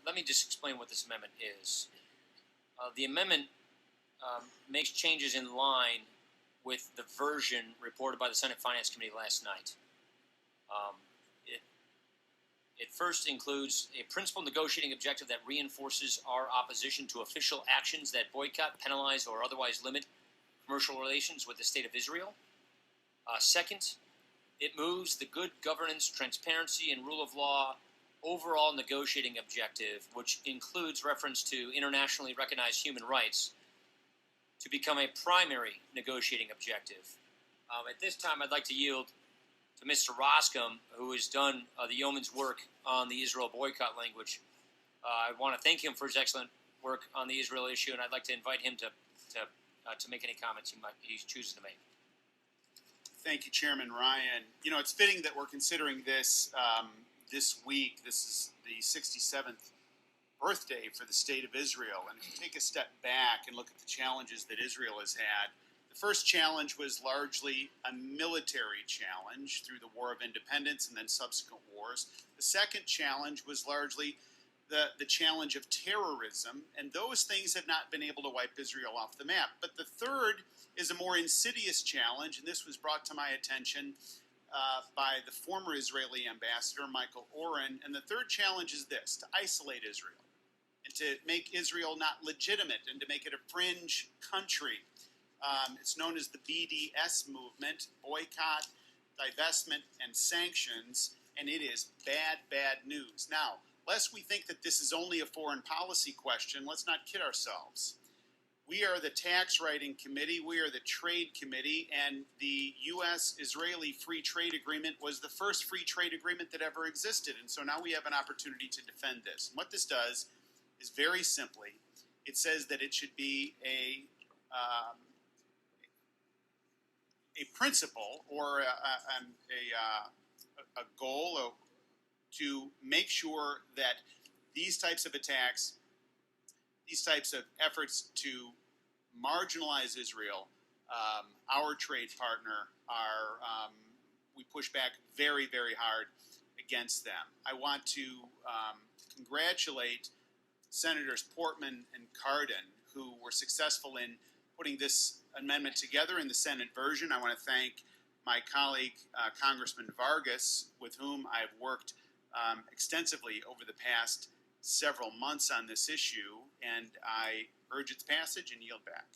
let me just explain what this amendment is. The amendment makes changes in line with the version reported by the Senate Finance Committee last night. It first includes a principal negotiating objective that reinforces our opposition to official actions that boycott, penalize, or otherwise limit commercial relations with the State of Israel. Second, it moves the good governance, transparency, and rule of law overall negotiating objective, which includes reference to internationally recognized human rights, to become a primary negotiating objective. At this time, I'd like to yield to Mr. Roskam, who has done the yeoman's work on the Israel boycott language. I want to thank him for his excellent work on the Israel issue, and I'd like to invite him to make any comments he chooses to make. Thank you, Chairman Ryan. You know, it's fitting that we're considering this this week. This is the 67th birthday for the State of Israel. And if you take a step back and look at the challenges that Israel has had, the first challenge was largely a military challenge through the War of Independence and then subsequent wars. The second challenge was largely the challenge of terrorism, and those things have not been able to wipe Israel off the map. But the third is a more insidious challenge, and this was brought to my attention by the former Israeli ambassador, Michael Oren. And the third challenge is this: to isolate Israel and to make Israel not legitimate and to make it a fringe country. It's known as the BDS movement: boycott, divestment, and sanctions, and it is bad, bad news. Now, lest we think that this is only a foreign policy question, let's not kid ourselves. We are the tax writing committee, we are the trade committee, and the U.S.-Israeli Free Trade Agreement was the first free trade agreement that ever existed, and so now we have an opportunity to defend this. And what this does is very simply, it says that it should be a principle or a goal to make sure that these types of attacks, these types of efforts to marginalize Israel, our trade partner, we push back very, very hard against them. I want to congratulate Senators Portman and Cardin, who were successful in putting this amendment together in the Senate version. I want to thank my colleague, Congressman Vargas, with whom I've worked extensively over the past several months on this issue, and I urge its passage and yield back.